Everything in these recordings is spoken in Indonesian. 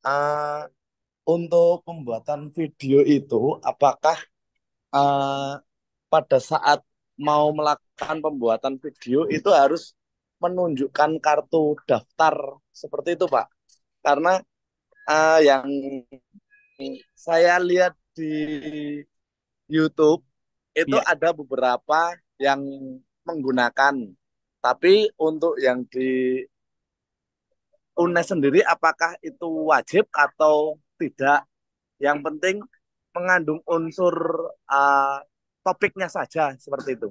Eh, untuk pembuatan video itu, apakah eh, pada saat mau melakukan pembuatan video itu harus menunjukkan kartu daftar seperti itu, Pak? Karena yang saya lihat di YouTube itu Ya, ada beberapa yang menggunakan, tapi untuk yang di UNES sendiri apakah itu wajib atau tidak? Yang penting mengandung unsur uh, topiknya saja seperti itu.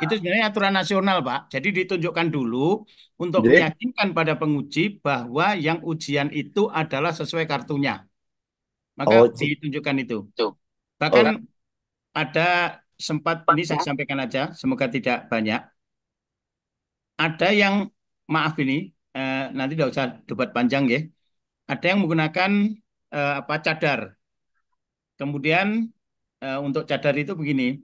itu sebenarnya aturan nasional, Pak. Jadi ditunjukkan dulu untuk Jadi, meyakinkan pada penguji bahwa yang ujian itu adalah sesuai kartunya. Maka oh, ditunjukkan itu. Tuh. Oh, Bahkan ada sempat, ini saya sampaikan aja, semoga tidak banyak. Ada yang, maaf ini, nanti tidak usah debat panjang ya. Ada yang menggunakan apa cadar. Kemudian untuk cadar itu begini,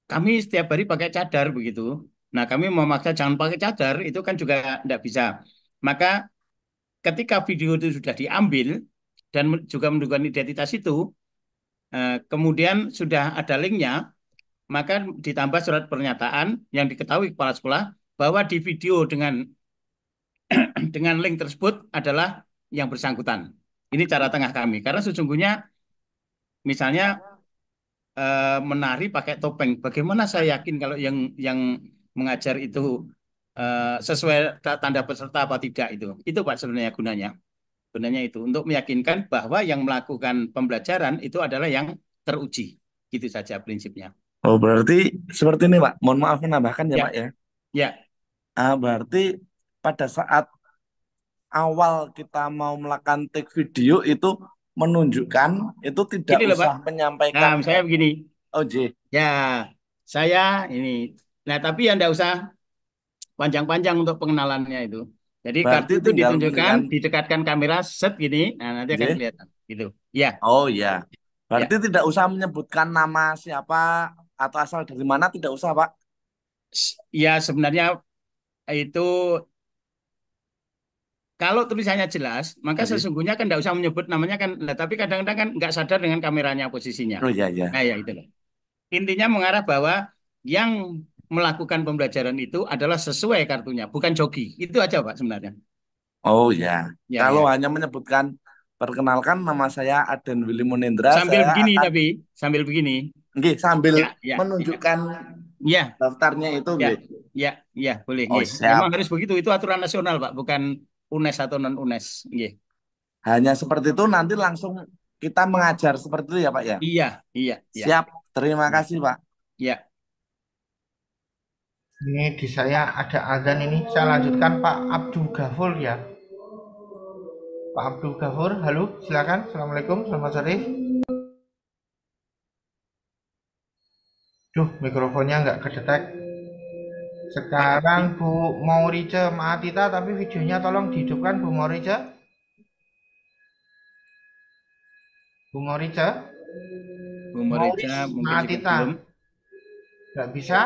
kami setiap hari pakai cadar begitu. Nah, kami memaksa jangan pakai cadar, itu kan juga tidak bisa. Maka ketika video itu sudah diambil dan juga menunjukkan identitas itu, kemudian sudah ada linknya, maka ditambah surat pernyataan yang diketahui kepala sekolah bahwa di video dengan link tersebut adalah yang bersangkutan. Ini cara tengah kami. Karena sesungguhnya misalnya menari pakai topeng. Bagaimana saya yakin kalau yang mengajar itu sesuai tanda peserta apa tidak itu? Itu Pak sebenarnya gunanya. Gunanya itu untuk meyakinkan bahwa yang melakukan pembelajaran itu adalah yang teruji. Gitu saja prinsipnya. oh, berarti seperti ini, Pak. Mohon maaf menambahkan ya, Pak Ya, ya. ya. Berarti pada saat awal kita mau melakukan take video itu menunjukkan itu tidak Gini loh Pak. usah Nah, menyampaikan misalnya begini. OJ. Ya, saya ini. Nah, tapi yang enggak usah panjang-panjang untuk pengenalannya itu. Jadi kartu Berarti itu tinggal ditunjukkan, memberikan didekatkan kamera, set gini, nah nanti akan OJ. kelihatan. Gitu. Ya, Oh ya. Berarti ya. tidak usah menyebutkan nama siapa atau asal dari mana, tidak usah, Pak. Ya sebenarnya itu kalau tulisannya jelas, maka Oke. sesungguhnya kan tidak usah menyebut namanya kan. Nah, tapi kadang-kadang kan nggak sadar dengan kameranya posisinya. Oh ya ya. Nah, ya itu loh. Intinya mengarah bahwa yang melakukan pembelajaran itu adalah sesuai kartunya, bukan joki. Itu aja Pak sebenarnya. Oh ya. Ya, Kalau ya. hanya menyebutkan perkenalkan nama saya Aden Willy Munindra, Sambil saya begini akan tapi sambil begini. nggih, sambil Ya, ya, ya, menunjukkan ya, daftarnya itu ya, nggih. ya, ya, boleh. Oh Nggih. Memang siap. harus begitu. Itu aturan nasional, Pak, bukan UNES atau non UNES. Nggih. Hanya seperti itu nanti langsung kita mengajar seperti itu ya, Pak ya. Iya, iya, iya, Siap. Terima iya, kasih, Pak. iya. Ini di saya ada azan ini. Saya lanjutkan Pak Abdul Ghafur ya. Pak Abdul Ghafur, halo, silakan. Assalamualaikum, selamat sore. Duh, mikrofonnya nggak kedetek. Sekarang Bu Maurice Maatita, tapi videonya tolong dihidupkan Bu Maurice. Bu Maurice, Bu Marica Maurice mungkin juga Maatita. belum. Nggak bisa,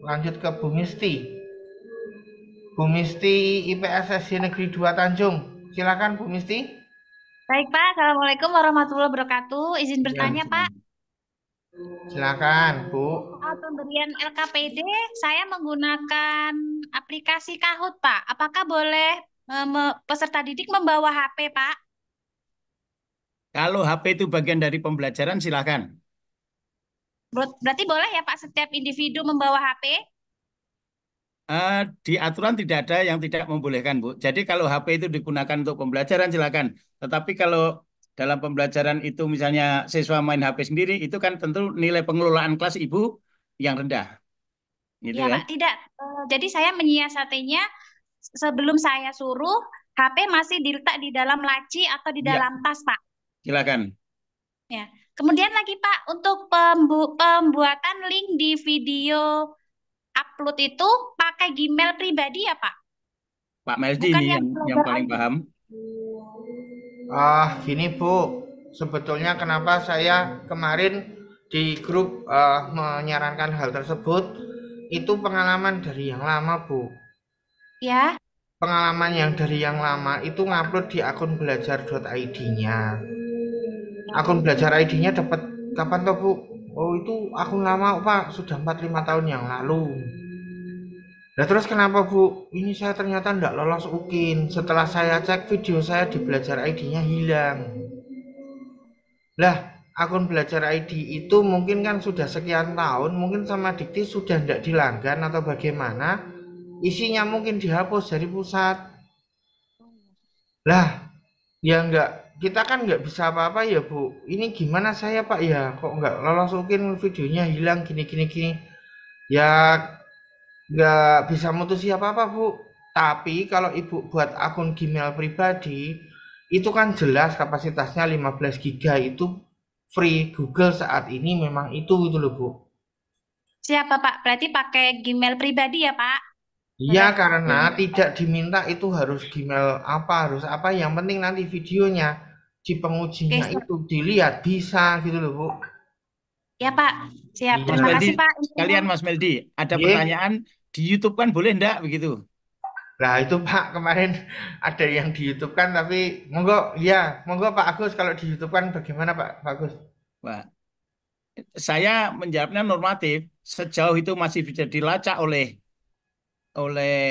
lanjut ke Bu Misti. Bu Misti IPSSD Negeri 2 Tanjung. Silakan Bu Misti. Baik Pak, Assalamualaikum warahmatullahi wabarakatuh. Izin bertanya Pak, Waalaikumsalam. Silakan Bu. soal pemberian LKPD saya menggunakan aplikasi Kahoot Pak. Apakah boleh peserta didik membawa HP Pak? Kalau HP itu bagian dari pembelajaran, silakan. Berarti boleh ya Pak setiap individu membawa HP? Di aturan tidak ada yang tidak membolehkan, Bu. Jadi kalau HP itu digunakan untuk pembelajaran, silakan. Tetapi kalau dalam pembelajaran itu misalnya siswa main HP sendiri, itu kan tentu nilai pengelolaan kelas Ibu yang rendah. Gitu Iya kan? Pak, tidak. Jadi saya menyiasatinya sebelum saya suruh HP masih diletak di dalam laci atau di Iya, dalam tas Pak. silakan. Ya. Kemudian lagi Pak, untuk pembuatan link di video upload itu pakai Gmail pribadi ya Pak? Pak Meldi Bukan ini yang yang Blogger paling ID. paham. Gini Bu, sebetulnya kenapa saya kemarin di grup menyarankan hal tersebut, itu pengalaman dari yang lama Bu. Ya. pengalaman yang dari yang lama itu ngupload di akun belajar.id-nya. Akun belajar ID-nya dapat kapan toh Bu? Oh itu akun lama Pak, sudah 4-5 tahun yang lalu. Nah terus kenapa Bu? Ini saya ternyata tidak lolos UKIN. Setelah saya cek video saya di belajar ID-nya hilang. Lah akun belajar ID itu mungkin kan sudah sekian tahun, mungkin sama Dikti sudah tidak dilanggan atau bagaimana. Isinya mungkin dihapus dari pusat. Lah ya enggak, kita kan nggak bisa apa-apa ya Bu. Ini gimana saya Pak ya? Kok nggak lolos UKIN, videonya hilang gini. Ya nggak bisa mutusi apa-apa Bu. Tapi kalau Ibu buat akun Gmail pribadi, itu kan jelas kapasitasnya 15 GB itu free. Google saat ini memang itu gitu loh Bu. Siapa Pak? Berarti pakai Gmail pribadi ya Pak? Iya, Boleh. karena tidak diminta itu harus Gmail apa, harus apa. Yang penting nanti videonya di pengujinya Oke, siap. itu dilihat bisa gitu loh Bu. Ya Pak, siap. Iya. Mas Terima Meldi, kasih Pak infonya. sekalian Mas Meldi, ada Iya. pertanyaan di YouTube kan boleh enggak begitu? Nah itu Pak kemarin ada yang di YouTube kan, tapi monggo ya monggo Pak Agus, kalau di YouTube kan bagaimana Pak Agus? Pak, saya menjawabnya normatif, sejauh itu masih bisa dilacak oleh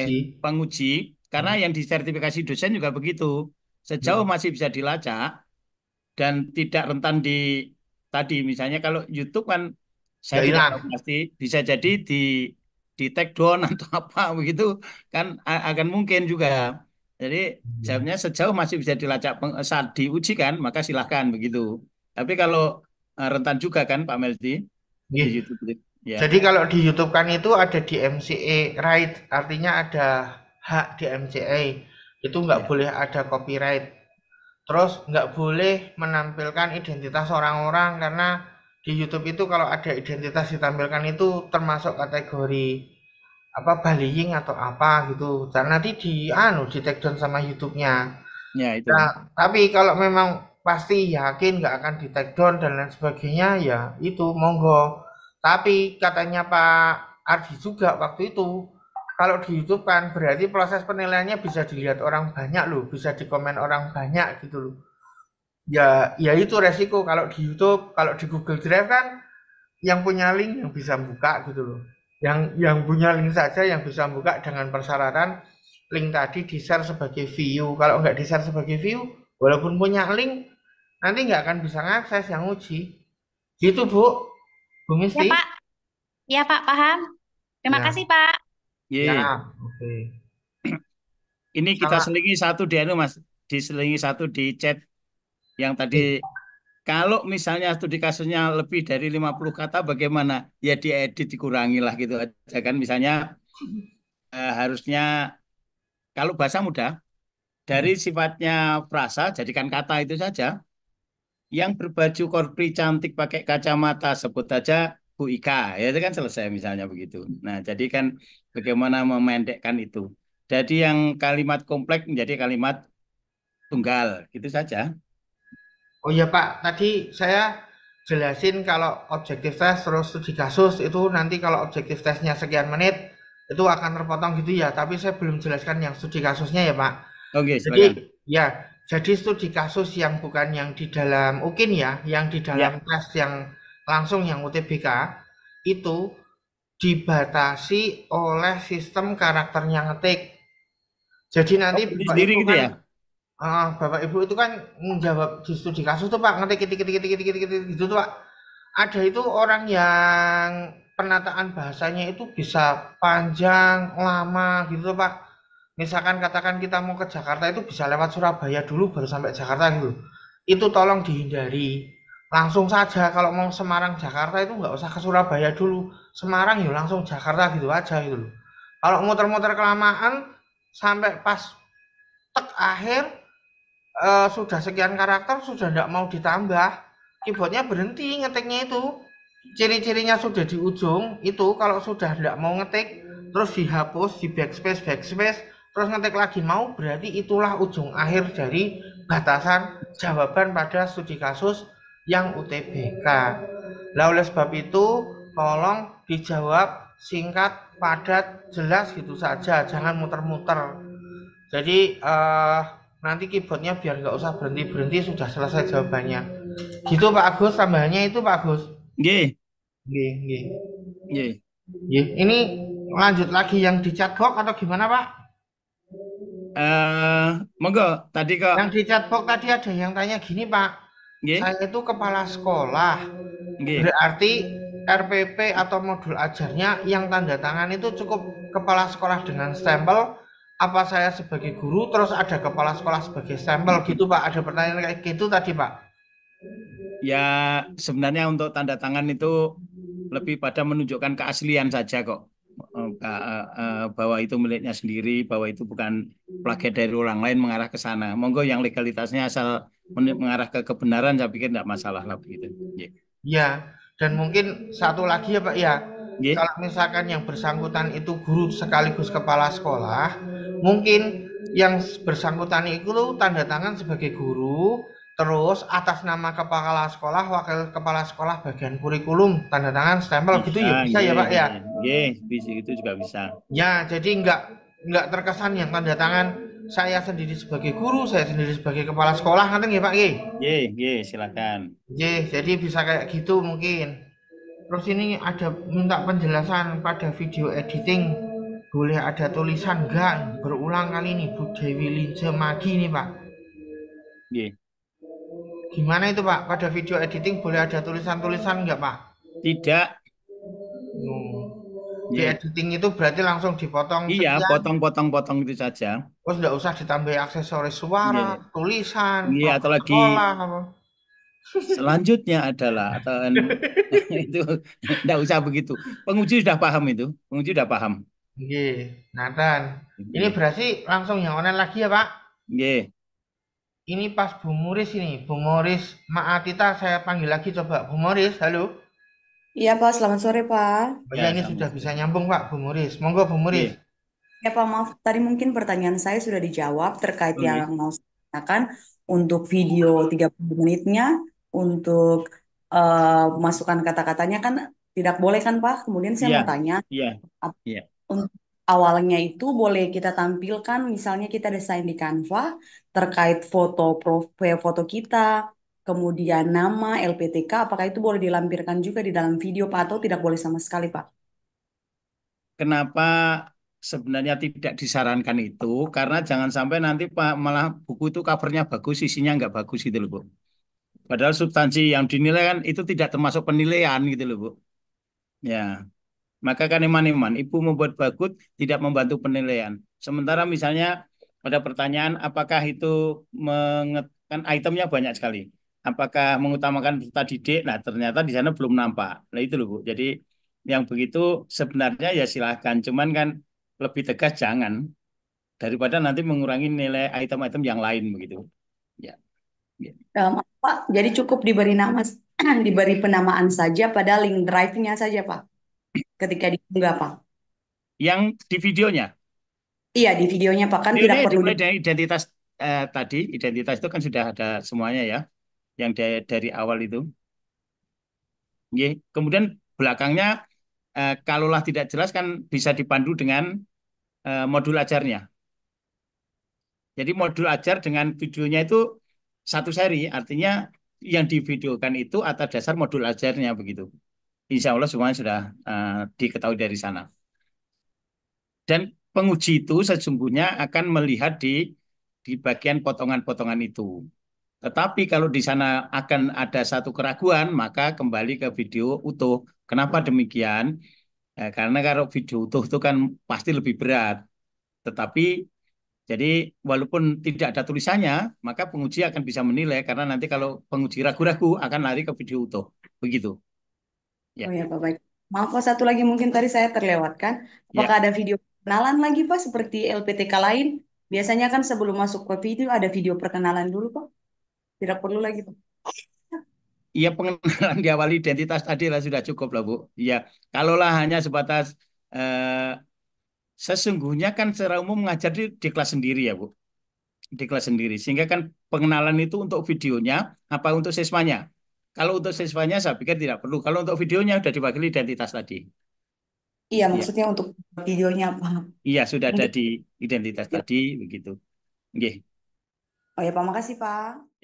Ji. penguji, karena Hmm. yang disertifikasi dosen juga begitu. Sejauh Hmm. masih bisa dilacak dan tidak rentan di tadi, misalnya kalau YouTube kan saya Ya tidak hilang. tahu pasti bisa jadi di take down atau apa begitu kan akan mungkin juga. Jadi Hmm. jawabnya sejauh masih bisa dilacak saat diuji kan maka silahkan begitu. Tapi kalau rentan juga kan Pak Meldi di Nggih. YouTube ya. Jadi kalau di YouTube kan itu ada di MCA right, artinya ada hak di MCA. Itu nggak Ya. boleh ada copyright. Terus nggak boleh menampilkan identitas orang-orang, karena di YouTube itu kalau ada identitas ditampilkan itu termasuk kategori apa bullying atau apa gitu. Dan nanti di take down sama YouTube-nya. Ya itu. Nah, tapi kalau memang pasti yakin nggak akan di take down dan lain sebagainya, ya itu monggo. Tapi katanya Pak Ardi juga waktu itu, kalau di YouTube kan berarti proses penilaiannya bisa dilihat orang banyak loh, bisa dikomen orang banyak gitu loh. Ya itu resiko kalau di YouTube. Kalau di Google Drive kan yang punya link yang bisa buka gitu loh. Yang punya link saja yang bisa buka dengan persyaratan link tadi di-share sebagai view. Kalau nggak di-share sebagai view, walaupun punya link, nanti nggak akan bisa ngakses yang uji. Gitu Bu, Bu Ya Misti. Pak, ya Pak, paham. Terima Ya, kasih Pak. ya, Ye. oke. Ini kita Sama, selingi satu di Mas, diselingi satu di chat yang tadi. Kalau misalnya studi kasusnya lebih dari 50 kata bagaimana? Ya diedit dikurangi lah gitu aja kan. Misalnya harusnya kalau bahasa mudah dari sifatnya frasa jadikan kata itu saja. Yang berbaju korpri cantik pakai kacamata sebut saja Bu Ika. Ya itu kan selesai misalnya begitu. Nah, jadi kan bagaimana memendekkan itu. Jadi yang kalimat kompleks menjadi kalimat tunggal, gitu saja. oh ya Pak, tadi saya jelasin kalau objektif tes terus studi kasus itu nanti kalau objektif tesnya sekian menit itu akan terpotong gitu ya. Tapi saya belum jelaskan yang studi kasusnya ya Pak. Oke, Jadi silakan. ya, jadi studi kasus yang bukan yang di dalam UKIN ya, yang di dalam Ya, tes yang langsung yang UTBK itu dibatasi oleh sistem karakternya ngetik. Jadi nanti oh, ini Bapak sendiri Ibu gitu kan, ya. Bapak Ibu itu kan menjawab di studi kasus tuh Pak, ngetik ketik gitu tuh Pak. Ada itu orang yang penataan bahasanya itu bisa panjang, lama gitu tuh Pak. Misalkan katakan kita mau ke Jakarta itu bisa lewat Surabaya dulu baru sampai Jakarta gitu. Itu tolong dihindari. Langsung saja kalau mau Semarang Jakarta itu nggak usah ke Surabaya dulu. Semarang ya langsung Jakarta gitu aja gitu loh. Kalau muter-muter kelamaan sampai pas tek akhir sudah sekian karakter sudah tidak mau ditambah, keyboardnya berhenti ngetiknya itu. Ciri-cirinya sudah di ujung itu, kalau sudah tidak mau ngetik terus dihapus, di backspace terus ngetik lagi mau, berarti itulah ujung akhir dari batasan jawaban pada studi kasus yang UTBK. Nah oleh sebab itu tolong dijawab singkat, padat, jelas gitu saja, jangan muter-muter. Jadi nanti keyboardnya biar nggak usah berhenti-berhenti sudah selesai jawabannya. Gitu Pak Agus, tambahannya itu Pak Agus. Nggih, Nggih, nggih. nggih. Nggih. Ini lanjut lagi yang di chatbox atau gimana Pak? Monggo tadi kok Yang di chatbox tadi ada yang tanya gini Pak. nggih, Saya itu kepala sekolah. nggih. Berarti RPP atau modul ajarnya yang tanda tangan itu cukup kepala sekolah dengan stempel, apa saya sebagai guru terus ada kepala sekolah sebagai stempel gitu Pak? Ada pertanyaan kayak gitu tadi Pak? Ya, sebenarnya untuk tanda tangan itu lebih pada menunjukkan keaslian saja kok. Bahwa itu miliknya sendiri, bahwa itu bukan plagiat dari orang lain mengarah ke sana. Monggo yang legalitasnya asal mengarah ke kebenaran, saya pikir tidak masalah lah begitu. Nggih. Ya, dan mungkin satu lagi ya Pak ya, Nggih. kalau misalkan yang bersangkutan itu guru sekaligus kepala sekolah, mungkin yang bersangkutan itu tanda tangan sebagai guru, terus atas nama kepala sekolah, wakil kepala sekolah bagian kurikulum, tanda tangan stempel gitu ya bisa ya Pak ya? Nggih, bisa itu juga bisa. Ya, jadi nggak terkesan yang tanda tangan saya sendiri sebagai guru, saya sendiri sebagai kepala sekolah, nanti ya Pak G. Nggih, silakan. Jadi bisa kayak gitu mungkin. Terus ini ada minta penjelasan pada video editing, boleh ada tulisan enggak berulang kali nih Bu Dewi Lince Magi nih Pak. Nggih. Gimana itu Pak? Pada video editing boleh ada tulisan-tulisan enggak Pak? Tidak. Di Nggih. editing itu berarti langsung dipotong Iya, sekian. potong-potong itu saja. Terus enggak usah ditambahin aksesoris suara, Nggih. tulisan, Iya, atau program lagi sekolah apa. selanjutnya adalah atau itu tidak usah begitu. Penguji sudah paham itu. Penguji sudah paham. Nggih, Nathan. Ini Nggih. berarti langsung yang online lagi ya Pak? Nggih. Ini pas Bu Muris ini, Bu Muris Maatita saya panggil lagi coba. Bu Muris, halo. Iya Pak, selamat sore Pak. Oh ya, ini sudah bisa nyambung Pak, Bu Muris. Monggo Bu Muris. Nggih. Ya Pak, maaf tadi mungkin pertanyaan saya sudah dijawab terkait Nggih. yang mau saya tanyakan untuk video 30 menitnya, untuk masukan kata-katanya kan tidak boleh kan Pak? Kemudian saya Iya. mau tanya, Iya. Iya. untuk awalnya itu boleh kita tampilkan, misalnya kita desain di Canva terkait foto profil foto kita, kemudian nama, LPTK, apakah itu boleh dilampirkan juga di dalam video Pak atau tidak boleh sama sekali Pak? Kenapa sebenarnya tidak disarankan itu? Karena jangan sampai nanti Pak malah buku itu covernya bagus, isinya nggak bagus gitu loh, Bu. Padahal substansi yang dinilai kan itu tidak termasuk penilaian gitu loh, Bu. Ya, maka kan iman-iman, Ibu membuat bagus tidak membantu penilaian. Sementara misalnya ada pertanyaan, apakah itu kan itemnya banyak sekali. Apakah mengutamakan peserta didik? Nah, ternyata di sana belum nampak. Nah, itu loh, Bu. Jadi yang begitu sebenarnya ya silahkan. Cuman kan lebih tegas jangan. Daripada nanti mengurangi nilai item-item yang lain begitu. Ya. Ya. Pak, jadi cukup diberi nama, diberi penamaan saja pada link drive-nya saja, Pak. Ketika diunggah, Pak. Yang di videonya. Iya, di videonya, Pak. Kan tidak Ini perlu dimulai dari identitas tadi. Identitas itu kan sudah ada semuanya ya. Yang dari awal itu. Oke. Kemudian belakangnya kalaulah tidak jelas kan bisa dipandu dengan modul ajarnya. Jadi modul ajar dengan videonya itu satu seri. Artinya yang divideokan itu atas dasar modul ajarnya begitu. Insya Allah semuanya sudah diketahui dari sana. Dan penguji itu sesungguhnya akan melihat di bagian potongan-potongan itu. Tetapi kalau di sana akan ada satu keraguan, maka kembali ke video utuh. Kenapa demikian? Karena kalau video utuh itu kan pasti lebih berat. Tetapi jadi walaupun tidak ada tulisannya, maka penguji akan bisa menilai karena nanti kalau penguji ragu-ragu akan lari ke video utuh. Begitu. Ya. Oh ya, Pak, baik. Maaf, Pak, satu lagi mungkin tadi saya terlewatkan. Apakah Ya. ada video perkenalan lagi, Pak, seperti LPTK lain? Biasanya kan sebelum masuk ke video ada video perkenalan dulu, Pak. Tidak perlu lagi, Pak. Iya pengenalan di awal identitas tadi lah sudah cukup lah Bu. Iya, kalaulah hanya sebatas sesungguhnya kan secara umum mengajar di kelas sendiri ya Bu, di kelas sendiri. Sehingga kan pengenalan itu untuk videonya apa untuk siswanya. Kalau untuk siswanya saya pikir tidak perlu. Kalau untuk videonya sudah diwakili identitas tadi. Iya, Iya, maksudnya untuk videonya apa? iya sudah ada Mungkin. di identitas Ya. tadi begitu. Nggih. Oh ya, Pak, makasih, Pak.